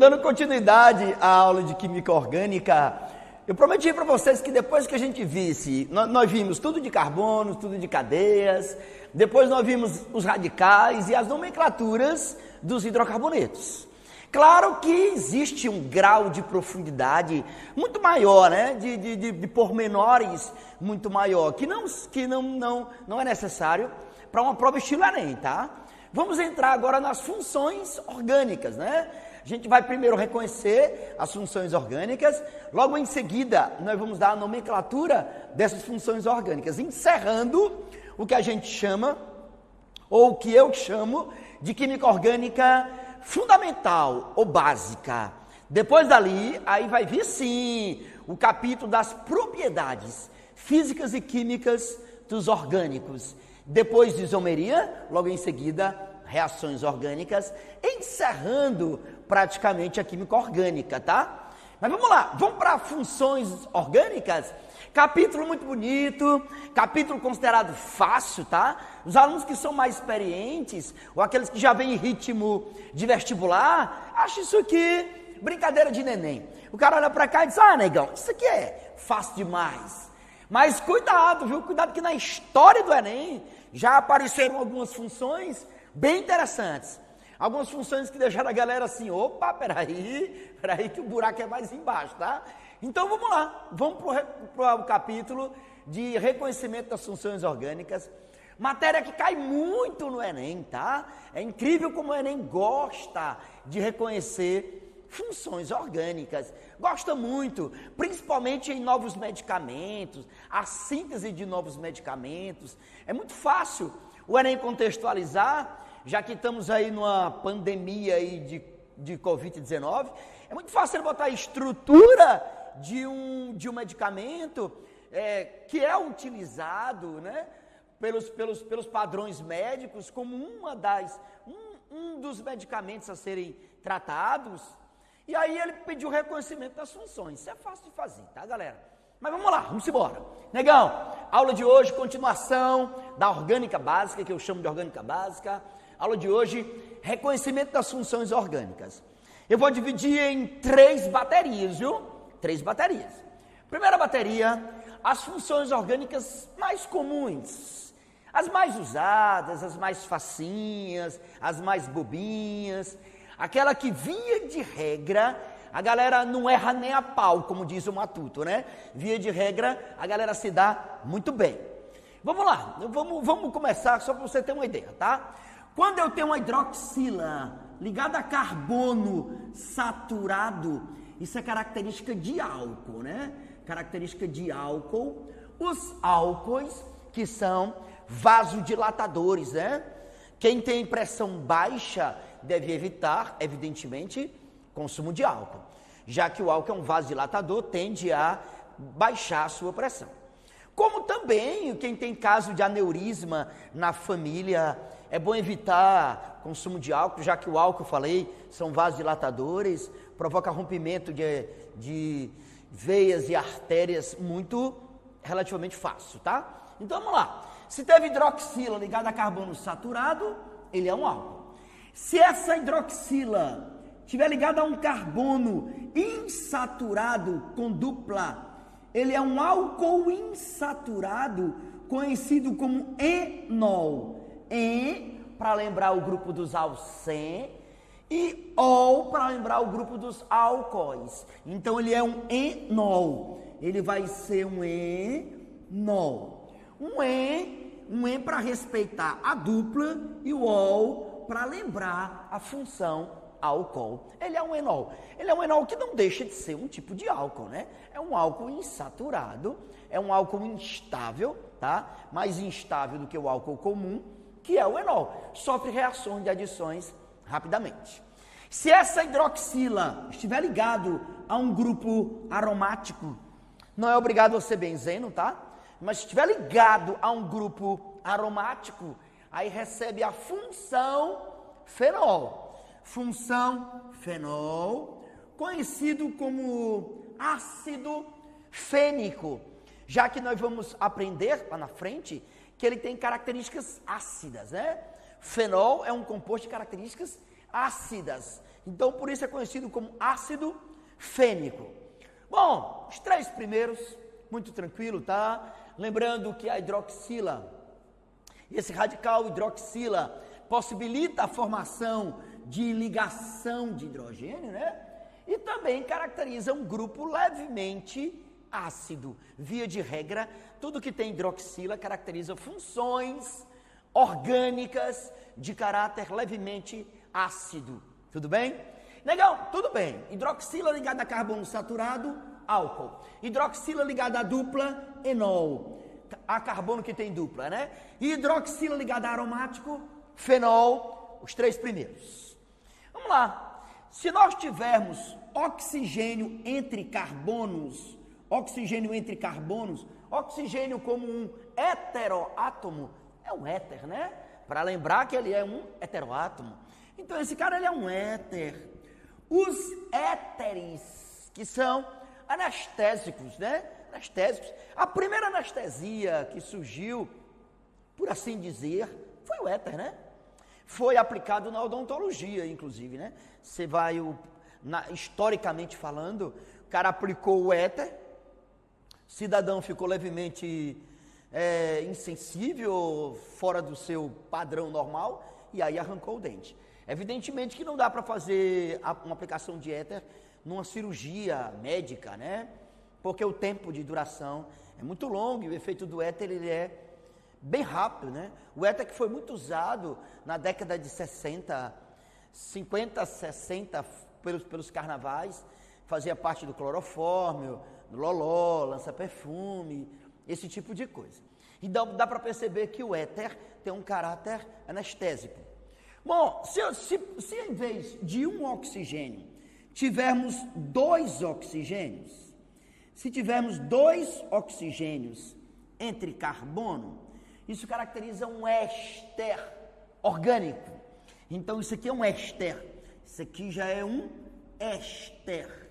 dando continuidade à aula de Química Orgânica. Eu prometi para vocês que depois que a gente visse, nós vimos tudo de carbono, tudo de cadeias, depois nós vimos os radicais e as nomenclaturas dos hidrocarbonetos. Claro que existe um grau de profundidade muito maior, né? de pormenores muito maior, que não é necessário para uma prova estilo Enem, tá? Vamos entrar agora nas funções orgânicas, né? A gente vai primeiro reconhecer as funções orgânicas, logo em seguida nós vamos dar a nomenclatura dessas funções orgânicas, encerrando o que a gente chama, ou o que eu chamo, de química orgânica fundamental ou básica. Depois dali, aí vai vir sim o capítulo das propriedades físicas e químicas dos orgânicos. Depois de isomeria, logo em seguida, reações orgânicas, encerrando praticamente a química orgânica, tá? Mas vamos lá, vamos para funções orgânicas. Capítulo muito bonito, capítulo considerado fácil, tá? Os alunos que são mais experientes, ou aqueles que já vêm em ritmo de vestibular, acham isso aqui brincadeira de neném. O cara olha para cá e diz, negão, isso aqui é fácil demais. Mas cuidado, viu? Cuidado que na história do Enem já apareceram algumas funções bem interessantes. Algumas funções que deixaram a galera assim, opa, peraí que o buraco é mais embaixo, tá? Então vamos lá, vamos para o capítulo de reconhecimento das funções orgânicas, matéria que cai muito no Enem, tá? É incrível como o Enem gosta de reconhecer funções orgânicas, gosta muito, principalmente em novos medicamentos, a síntese de novos medicamentos. É muito fácil o Enem contextualizar, já que estamos aí numa pandemia aí de Covid-19, é muito fácil ele botar a estrutura de um medicamento que é utilizado, né, pelos padrões médicos como um dos medicamentos a serem tratados, e aí ele pediu reconhecimento das funções. Isso é fácil de fazer, tá, galera? Mas vamos lá, vamos embora. Negão, aula de hoje, continuação da orgânica básica, que eu chamo de orgânica básica. Aula de hoje, reconhecimento das funções orgânicas. Eu vou dividir em 3 baterias, viu? 3 baterias. Primeira bateria, as funções orgânicas mais comuns, as mais usadas, as mais facinhas, as mais bobinhas, aquela que, via de regra, a galera não erra nem a pau, como diz o Matuto, né? Via de regra, a galera se dá muito bem. Vamos lá, vamos começar só para você ter uma ideia, tá? Quando eu tenho uma hidroxila ligada a carbono saturado, isso é característica de álcool, né? Característica de álcool. Os álcoois, que são vasodilatadores, né? Quem tem pressão baixa deve evitar, evidentemente, consumo de álcool, já que o álcool é um vasodilatador, tende a baixar a sua pressão. Como também quem tem caso de aneurisma na família, é bom evitar consumo de álcool, já que o álcool, eu falei, são vasodilatadores, provoca rompimento de veias e artérias relativamente fácil, tá? Então vamos lá. Se teve hidroxila ligada a carbono saturado, ele é um álcool. Se essa hidroxila estiver ligada a um carbono insaturado com dupla, ele é um álcool insaturado, conhecido como enol. Para lembrar o grupo dos alcen, e ol para lembrar o grupo dos álcoois. Então ele é um enol. Ele vai ser um enol. Um en para respeitar a dupla e o ol para lembrar a função álcool. Ele é um enol. Ele é um enol que não deixa de ser um tipo de álcool, né? É um álcool insaturado, é um álcool instável, tá? Mais instável do que o álcool comum, que é o enol. Sofre reações de adições rapidamente. Se essa hidroxila estiver ligado a um grupo aromático, não é obrigado a ser benzeno, tá? Mas se estiver ligado a um grupo aromático, aí recebe a função fenol. Função fenol, conhecido como ácido fênico, já que nós vamos aprender lá na frente que ele tem características ácidas, né? Fenol é um composto de características ácidas, Então, por isso é conhecido como ácido fênico. Bom, os 3 primeiros, muito tranquilo, tá? Lembrando que a hidroxila, esse radical hidroxila, possibilita a formação de ligação de hidrogênio, né? E também caracteriza um grupo levemente ácido. Via de regra, tudo que tem hidroxila caracteriza funções orgânicas de caráter levemente ácido. Tudo bem? Legal, tudo bem. Hidroxila ligada a carbono saturado, álcool. Hidroxila ligada a dupla, enol. A carbono que tem dupla, né? Hidroxila ligada a aromático, fenol, os 3 primeiros. Vamos lá. Se nós tivermos oxigênio entre carbonos, oxigênio como um heteroátomo, é um éter, né? Para lembrar que ele é um heteroátomo. Então esse cara ele é um éter. Os éteres, que são anestésicos, né? Anestésicos. A primeira anestesia que surgiu, por assim dizer, foi o éter, né? Foi aplicado na odontologia, inclusive, né? Você vai, historicamente falando, o cara aplicou o éter, o cidadão ficou levemente insensível, fora do seu padrão normal, e aí arrancou o dente. Evidentemente que não dá para fazer uma aplicação de éter numa cirurgia médica, né? Porque o tempo de duração é muito longo e o efeito do éter ele é bem rápido, né? O éter que foi muito usado na década de 60, 50, 60, pelos carnavais, fazia parte do clorofórmio, do loló, lança-perfume, esse tipo de coisa. Então dá para perceber que o éter tem um caráter anestésico. Bom, se em vez de um oxigênio tivermos 2 oxigênios, se tivermos 2 oxigênios entre carbono, isso caracteriza um éster orgânico. Então isso aqui é um éster, isso aqui já é um éster.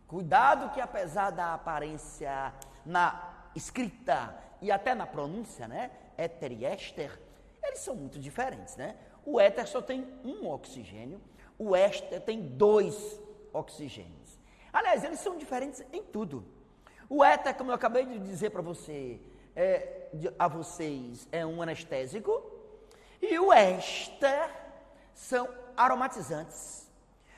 Cuidado que apesar da aparência na escrita e até na pronúncia, né, éter e éster, eles são muito diferentes, né? O éter só tem um oxigênio, o éster tem 2 oxigênios. Aliás, eles são diferentes em tudo. O éter, como eu acabei de dizer para você, a vocês, é um anestésico, e o éster são aromatizantes,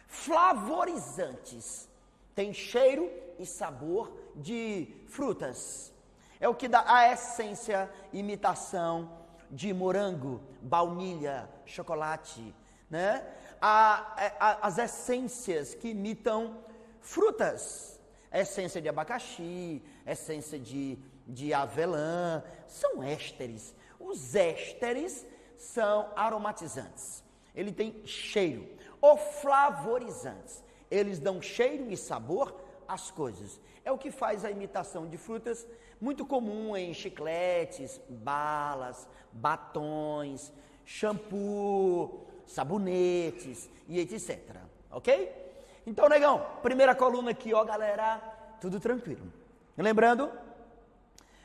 flavorizantes, tem cheiro e sabor de frutas. É o que dá a essência, imitação de morango, baunilha, chocolate, né? As essências que imitam frutas, essência de abacaxi, essência de avelã, são ésteres. Os ésteres são aromatizantes, ele tem cheiro. Ou flavorizantes, eles dão cheiro e sabor às coisas. É o que faz a imitação de frutas, muito comum em chicletes, balas, batons, shampoo, sabonetes e etc. Ok? Então, negão, primeira coluna aqui, ó, galera, tudo tranquilo. Lembrando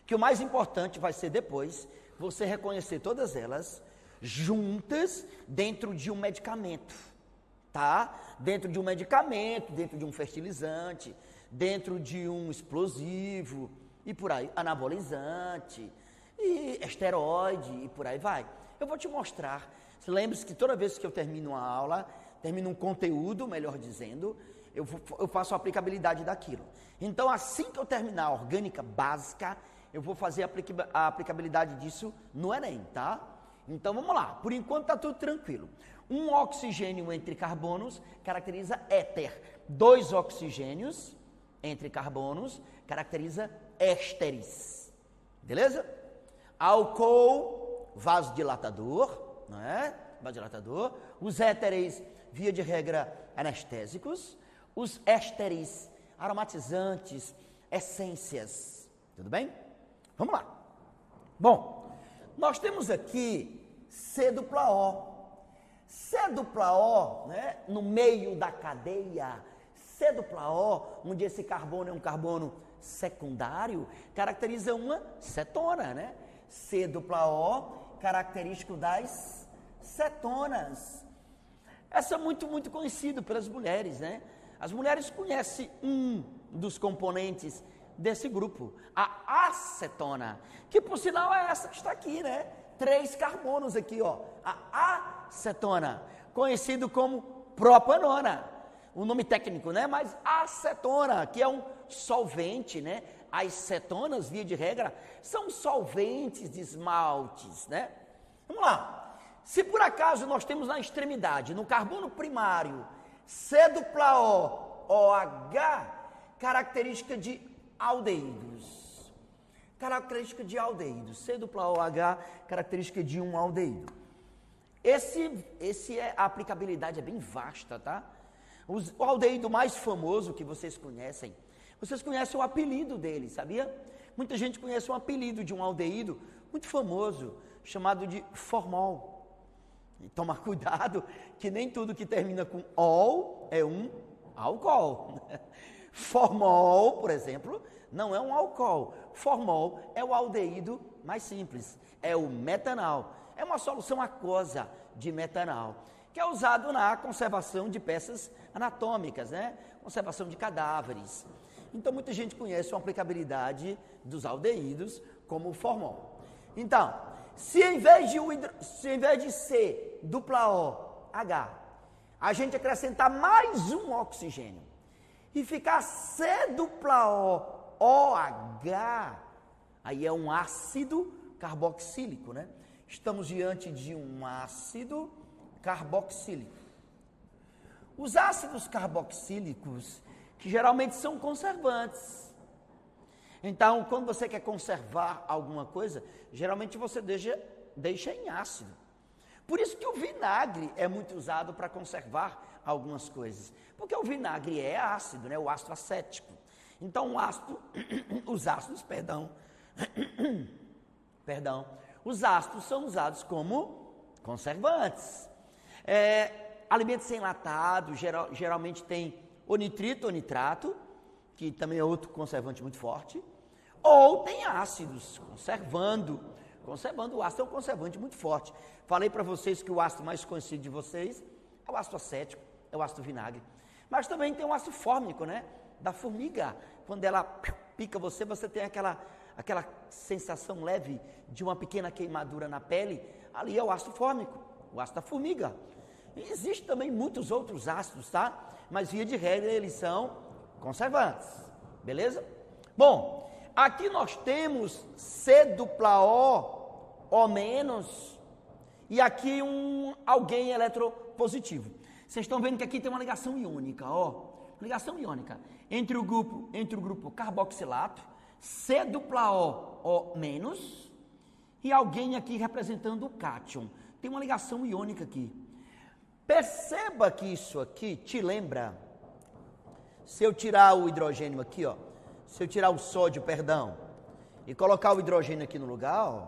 que o mais importante vai ser depois você reconhecer todas elas juntas dentro de um medicamento, tá? Dentro de um medicamento, dentro de um fertilizante, dentro de um explosivo e por aí, anabolizante e esteroide e por aí vai. Eu vou te mostrar. Lembre-se que toda vez que eu termino uma aula, termino um conteúdo, melhor dizendo, eu faço a aplicabilidade daquilo. Então, assim que eu terminar a orgânica básica, eu vou fazer a aplicabilidade disso no Enem, tá? Então, vamos lá. Por enquanto, está tudo tranquilo. Um oxigênio entre carbonos caracteriza éter. 2 oxigênios entre carbonos caracteriza ésteres. Beleza? Álcool, vasodilatador, não é? Vasodilatador. Os éteres, via de regra, anestésicos. Os ésteres, aromatizantes, essências. Tudo bem? Vamos lá. Bom, nós temos aqui C-O. C-O, né, no meio da cadeia, C-O, onde esse carbono é um carbono secundário, caracteriza uma cetona, né? C-O, característico das cetonas. Essa é muito conhecida pelas mulheres, né? As mulheres conhecem um dos componentes desse grupo, a acetona, que por sinal é essa que está aqui, né? 3 carbonos aqui, ó. A acetona, conhecido como propanona. O nome técnico, né? Mas acetona, que é um solvente, né? As cetonas, via de regra, são solventes de esmaltes, né? Vamos lá. Se por acaso nós temos na extremidade, no carbono primário, C dupla O, OH, característica de aldeídos. Característica de aldeídos. C dupla OH, característica de um aldeído. A aplicabilidade é bem vasta, tá? O aldeído mais famoso que vocês conhecem o apelido dele, sabia? Muita gente conhece um apelido de um aldeído muito famoso, chamado de formol. E toma cuidado, que nem tudo que termina com ol é um álcool. Formol, por exemplo, não é um álcool. Formol é o aldeído mais simples, é o metanal. É uma solução aquosa de metanal, que é usado na conservação de peças anatômicas, né? Conservação de cadáveres. Então, muita gente conhece a aplicabilidade dos aldeídos como o formol. Então, se em vez de C dupla O, H, a gente acrescentar mais um oxigênio e ficar C dupla O, OH, aí é um ácido carboxílico, né? Estamos diante de um ácido carboxílico. Os ácidos carboxílicos, que geralmente são conservantes. Então, quando você quer conservar alguma coisa, geralmente você deixa em ácido. Por isso que o vinagre é muito usado para conservar algumas coisas. Porque o vinagre é ácido, né? O ácido acético. Então, os ácidos são usados como conservantes. Alimentos enlatados geralmente tem ou nitrito ou nitrato, que também é outro conservante muito forte, ou tem ácidos conservando. O ácido é um conservante muito forte. Falei para vocês que o ácido mais conhecido de vocês é o ácido acético, é o ácido vinagre. Mas também tem o ácido fórmico, né? Da formiga. Quando ela pica você tem aquela sensação leve de uma pequena queimadura na pele. Ali é o ácido fórmico, o ácido da formiga. E existe também muitos outros ácidos, tá? Mas via de regra eles são conservantes, beleza? Bom, aqui nós temos C dupla O menos, e aqui alguém eletropositivo. Vocês estão vendo que aqui tem uma ligação iônica, ó. Ligação iônica entre o grupo carboxilato, C dupla O menos, e alguém aqui representando o cátion. Tem uma ligação iônica aqui. Perceba que isso aqui te lembra, se eu tirar o hidrogênio aqui, ó, se eu tirar o sódio, perdão, e colocar o hidrogênio aqui no lugar, ó,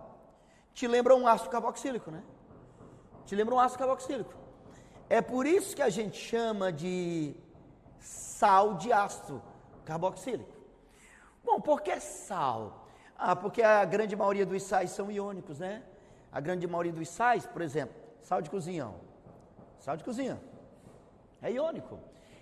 te lembra um ácido carboxílico, né? Te lembra um ácido carboxílico. É por isso que a gente chama de sal de ácido carboxílico. Bom, por que sal? Porque a grande maioria dos sais são iônicos, né? A grande maioria dos sais, por exemplo, sal de cozinha, ó. Sal de cozinha é iônico.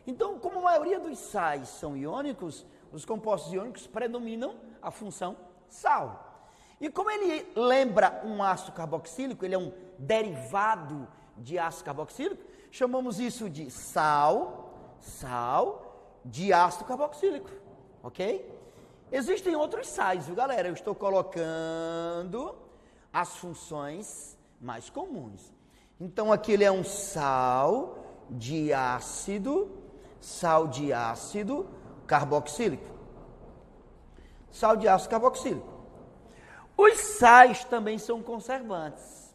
Então, como a maioria dos sais são iônicos, os compostos iônicos predominam a função sal. E como ele lembra um ácido carboxílico, ele é um derivado de ácido carboxílico, chamamos isso de sal de ácido carboxílico, ok? Existem outros sais, viu, galera? Eu estou colocando as funções mais comuns. Então, aqui ele é um sal de ácido carboxílico. Sal de ácido carboxílico. Os sais também são conservantes.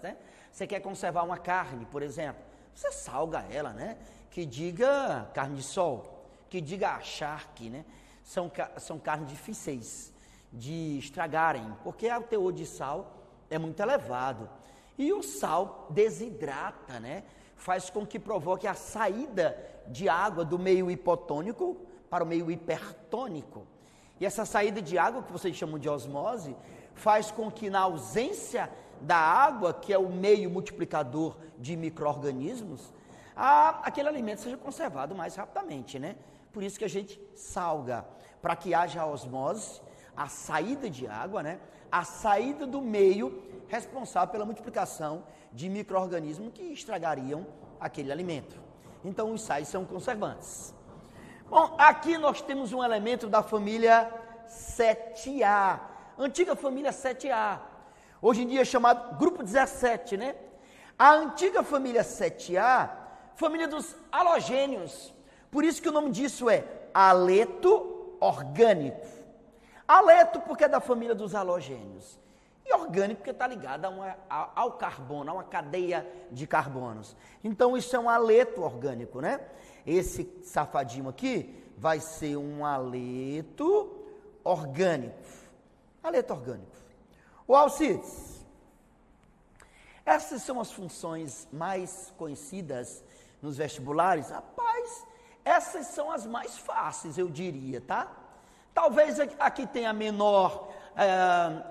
Né? Você quer conservar uma carne, por exemplo, você salga ela, né? Que diga carne de sol, que diga charque, né? São carnes difíceis de estragarem, porque o teor de sal é muito elevado. E o sal desidrata, né? Faz com que provoque a saída de água do meio hipotônico para o meio hipertônico. E essa saída de água, que vocês chamam de osmose, faz com que na ausência da água, que é o meio multiplicador de micro-organismos, aquele alimento seja conservado mais rapidamente, né? Por isso que a gente salga, para que haja a osmose, a saída de água, né? A saída do meio responsável pela multiplicação de micro-organismos que estragariam aquele alimento. Então, os sais são conservantes. Bom, aqui nós temos um elemento da família 7A, antiga família 7A, hoje em dia chamado grupo 17, né? A antiga família 7A, família dos halogênios, por isso que o nome disso é haleto orgânico. Haleto porque é da família dos halogênios, e orgânico porque está ligado ao carbono, a uma cadeia de carbonos. Então isso é um haleto orgânico, né? Esse safadinho aqui vai ser um haleto orgânico. Haleto orgânico. O Alcides, essas são as funções mais conhecidas nos vestibulares. Rapaz, essas são as mais fáceis, eu diria, tá? Talvez aqui tenha menor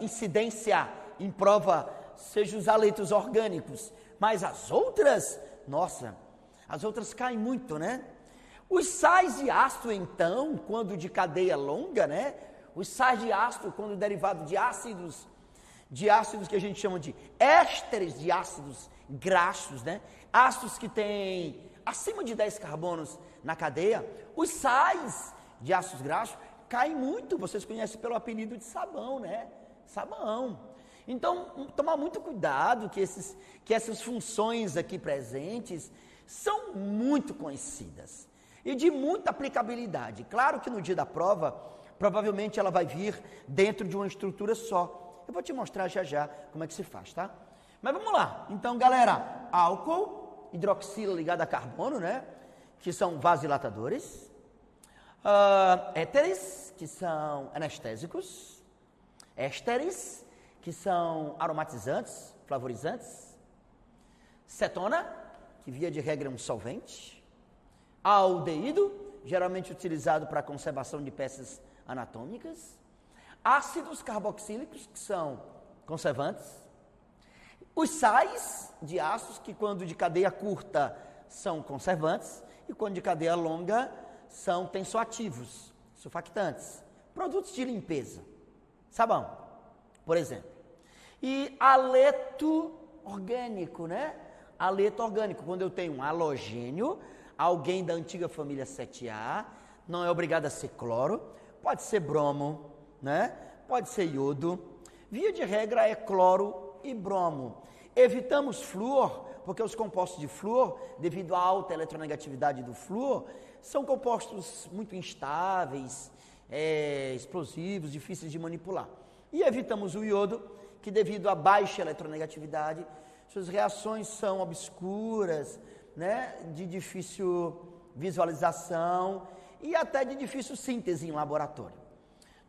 incidência em prova, sejam os haletos orgânicos, mas as outras, nossa, as outras caem muito, né? Os sais de ácido, então, quando de cadeia longa, né? Os sais de ácido, quando derivado de ácidos que a gente chama de ésteres de ácidos graxos, né? Ácidos que têm acima de 10 carbonos na cadeia, os sais de ácidos graxos caem muito, vocês conhecem pelo apelido de sabão, né? Sabão. Então, tomar muito cuidado que essas funções aqui presentes são muito conhecidas e de muita aplicabilidade. Claro que no dia da prova, provavelmente ela vai vir dentro de uma estrutura só. Eu vou te mostrar já como é que se faz, tá? Mas vamos lá. Então, galera, álcool, hidroxila ligada a carbono, né? Que são vasodilatadores. Éteres, que são anestésicos. Ésteres, que são aromatizantes, flavorizantes. Cetona, que via de regra é um solvente. Aldeído, geralmente utilizado para a conservação de peças anatômicas. Ácidos carboxílicos, que são conservantes. Os sais de ácidos, que quando de cadeia curta são conservantes, e quando de cadeia longa são tensoativos, surfactantes. Produtos de limpeza, sabão, por exemplo. E haleto orgânico, né? Haleto orgânico, quando eu tenho um halogênio, alguém da antiga família 7A, não é obrigado a ser cloro, pode ser bromo, né? Pode ser iodo. Via de regra é cloro e bromo. Evitamos flúor, porque os compostos de flúor, devido à alta eletronegatividade do flúor, são compostos muito instáveis, explosivos, difíceis de manipular. E evitamos o iodo, que devido à baixa eletronegatividade, suas reações são obscuras, né, de difícil visualização e até de difícil síntese em laboratório.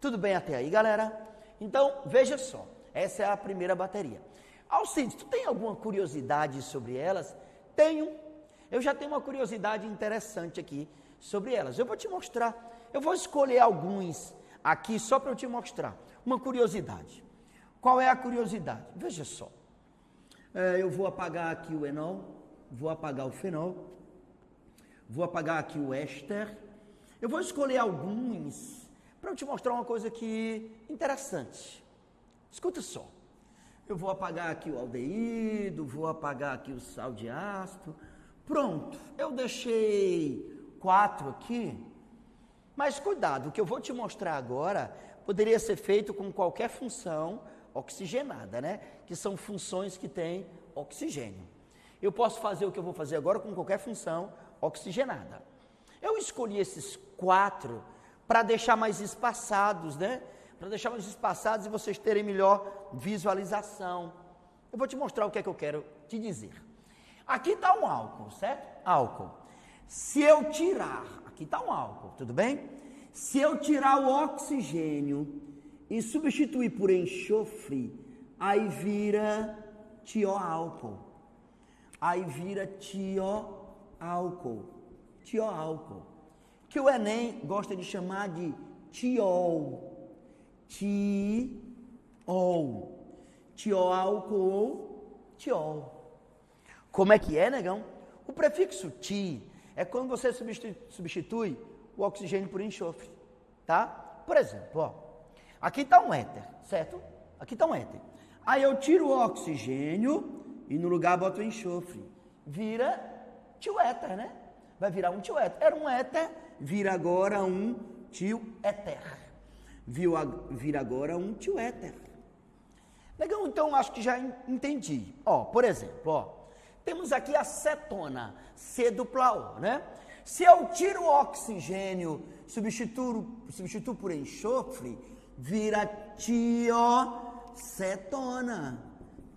Tudo bem até aí, galera? Então, veja só, essa é a primeira bateria. Alcides, tu tem alguma curiosidade sobre elas? Tenho. Eu já tenho uma curiosidade interessante aqui sobre elas. Eu vou te mostrar. Eu vou escolher alguns aqui só para eu te mostrar. Uma curiosidade. Qual é a curiosidade? Veja só. Eu vou apagar aqui o enol, vou apagar o fenol, vou apagar aqui o éster. Eu vou escolher alguns para eu te mostrar uma coisa aqui interessante. Escuta só. Eu vou apagar aqui o aldeído, vou apagar aqui o sal de ácido. Pronto, eu deixei 4 aqui, mas cuidado, o que eu vou te mostrar agora poderia ser feito com qualquer função oxigenada, né? Que são funções que têm oxigênio. Eu posso fazer o que eu vou fazer agora com qualquer função oxigenada. Eu escolhi esses 4 para deixar mais espaçados, né? Para deixar mais espaçados e vocês terem melhor visualização. Eu vou te mostrar o que é que eu quero te dizer. Aqui está um álcool, certo? Álcool. Se eu tirar, aqui está um álcool, tudo bem? Se eu tirar o oxigênio e substituir por enxofre, aí vira tioálcool. Aí vira tioálcool. Tioálcool. Que o Enem gosta de chamar de tiol. ol. Tioálcool ou tiol. Como é que é, negão? O prefixo ti é quando você substitui o oxigênio por enxofre, tá? Por exemplo, ó, aqui está um éter, certo? Aqui está um éter. Aí eu tiro o oxigênio e no lugar boto o enxofre. Vira tioéter, né? Vai virar um tioéter. Era um éter, vira agora um tioéter. Vira agora um tioéter. Legal, então acho que já entendi. Ó, por exemplo, ó, temos aqui a cetona, C dupla O, né? Se eu tiro o oxigênio, substituo por enxofre, vira tiocetona.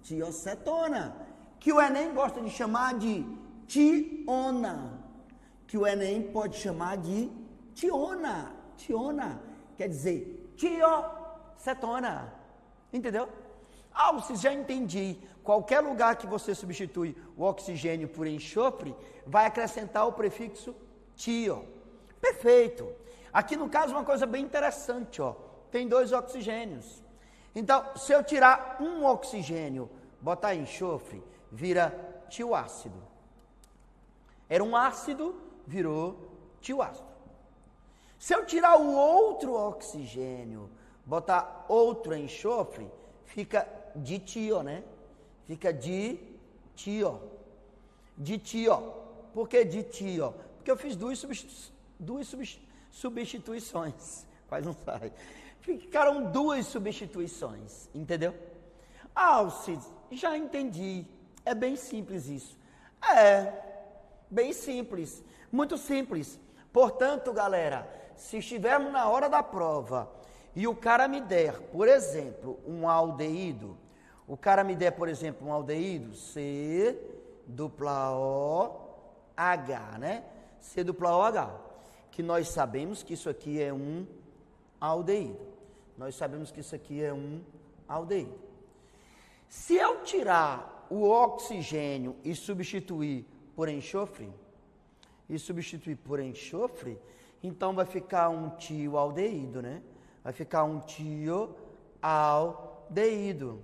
Tiocetona. Que o Enem gosta de chamar de tiona. Que o Enem pode chamar de tiona. Tiona quer dizer tiocetona. Entendeu? Alces, já entendi. Qualquer lugar que você substitui o oxigênio por enxofre, vai acrescentar o prefixo tio. Perfeito. Aqui no caso, uma coisa bem interessante, ó. Tem 2 oxigênios. Então, se eu tirar um oxigênio, botar enxofre, vira tioácido. Era um ácido, virou tioácido. Se eu tirar o outro oxigênio, botar outro enxofre, fica ditio, né? Fica ditio. Ditio. Por que ditio? Porque eu fiz duas substituições. Quase não sai. Ficaram 2 substituições, entendeu? Alces, já entendi. É bem simples isso. É, bem simples. Muito simples. Portanto, galera, se estivermos na hora da prova e o cara me der, por exemplo, um aldeído, C dupla O H, né? C dupla O H, que nós sabemos que isso aqui é um aldeído. Se eu tirar o oxigênio e substituir por enxofre, então vai ficar um tioaldeído, né? Vai ficar um tioaldeído.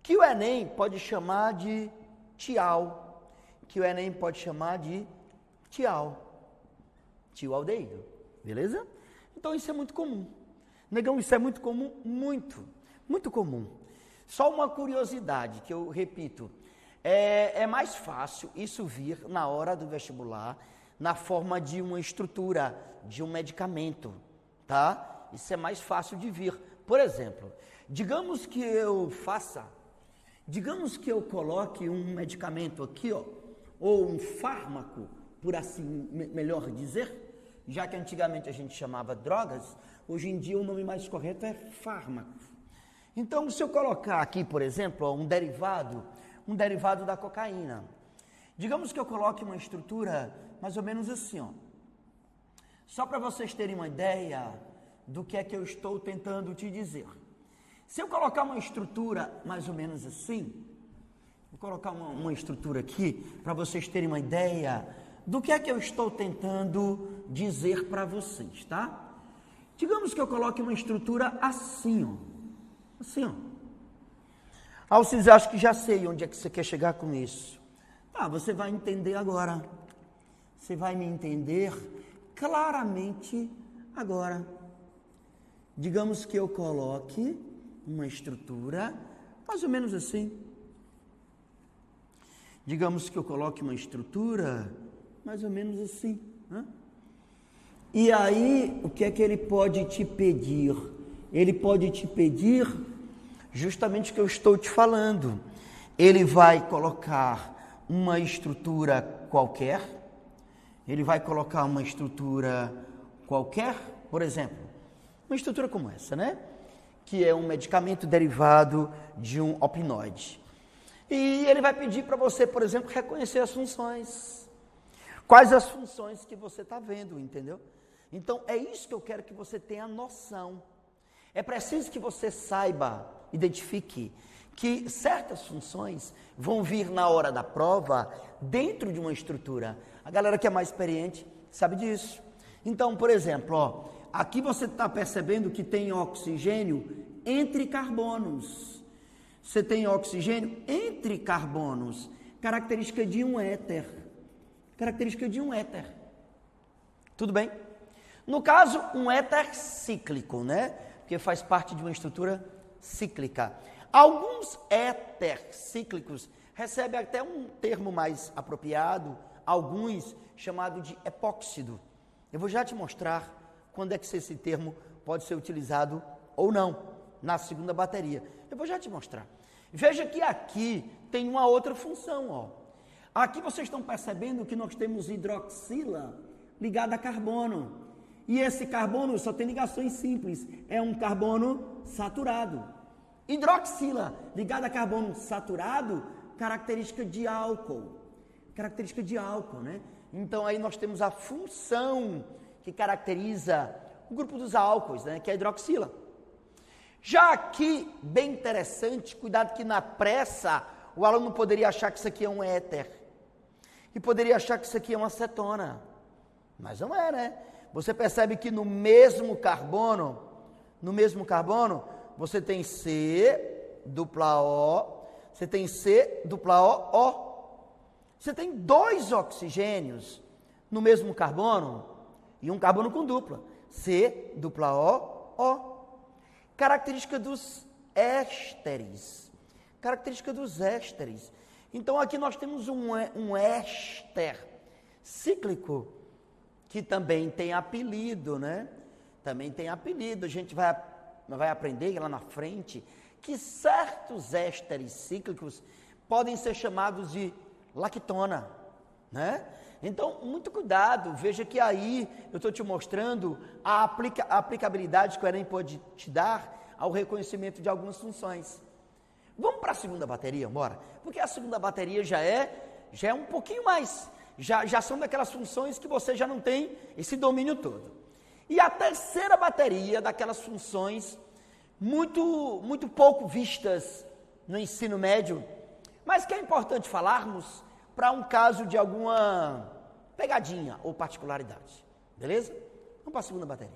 Que o Enem pode chamar de tial. Tioaldeído. Beleza? Então isso é muito comum. Negão, isso é muito comum? Muito comum. Só uma curiosidade que eu repito. É mais fácil isso vir na hora do vestibular, na forma de uma estrutura, de um medicamento, tá? Isso é mais fácil de vir. Por exemplo, digamos que eu coloque um medicamento aqui, ó, ou um fármaco, por assim melhor dizer, já que antigamente a gente chamava drogas, hoje em dia o nome mais correto é fármaco. Então, se eu colocar aqui, por exemplo, ó, um derivado da cocaína, digamos que eu coloque uma estrutura mais ou menos assim, ó. Só para vocês terem uma ideia do que é que eu estou tentando te dizer. Se eu colocar uma estrutura mais ou menos assim, vou colocar uma estrutura aqui para vocês terem uma ideia do que é que eu estou tentando dizer para vocês, tá? Digamos que eu coloque uma estrutura assim, ó. Assim, ó. Alces, acho que já sei onde é que você quer chegar com isso. Tá, você vai entender agora. Você vai me entender claramente agora. Digamos que eu coloque uma estrutura mais ou menos assim. Né? E aí, o que é que ele pode te pedir? Ele pode te pedir justamente o que eu estou te falando. Ele vai colocar uma estrutura qualquer. Por exemplo, uma estrutura como essa, né? Que é um medicamento derivado de um opioide. E ele vai pedir para você, por exemplo, reconhecer as funções. Quais as funções que você está vendo, entendeu? Então, é isso que eu quero que você tenha noção. É preciso que você saiba, identifique, que certas funções vão vir na hora da prova dentro de uma estrutura. A galera que é mais experiente sabe disso. Então, por exemplo, ó, aqui você está percebendo que tem oxigênio entre carbonos. Você tem oxigênio entre carbonos. Característica de um éter. Característica de um éter. Tudo bem? No caso, um éter cíclico, né? Porque faz parte de uma estrutura cíclica. Alguns éter cíclicos recebem até um termo mais apropriado, alguns chamado de epóxido. Eu vou já te mostrar quando é que esse termo pode ser utilizado ou não, na segunda bateria. Eu vou já te mostrar. Veja que aqui tem uma outra função, ó. Aqui vocês estão percebendo que nós temos hidroxila ligada a carbono. E esse carbono só tem ligações simples, é um carbono saturado. Hidroxila ligada a carbono saturado, característica de álcool. Característica de álcool, né? Então aí nós temos a função que caracteriza o grupo dos álcoois, né? Que é a hidroxila. Já aqui, bem interessante, cuidado que na pressa o aluno poderia achar que isso aqui é um éter. E poderia achar que isso aqui é uma acetona. Mas não é, né? Você percebe que no mesmo carbono, você tem C dupla O, você tem C dupla O, O. Você tem 2 oxigênios no mesmo carbono e um carbono com dupla. C dupla O, O. Característica dos ésteres. Característica dos ésteres. Então aqui nós temos um éster cíclico que também tem apelido, né? Também tem apelido. A gente vai aprender lá na frente que certos ésteres cíclicos podem ser chamados de lactona, né? Então, muito cuidado. Veja que aí eu estou te mostrando a aplicabilidade que o Enem pode te dar ao reconhecimento de algumas funções. Vamos para a segunda bateria, bora? Porque a segunda bateria já é um pouquinho mais. Já são daquelas funções que você já não tem esse domínio todo. E a terceira bateria, daquelas funções muito pouco vistas no ensino médio, mas que é importante falarmos para um caso de alguma pegadinha ou particularidade. Beleza? Vamos para a segunda bateria.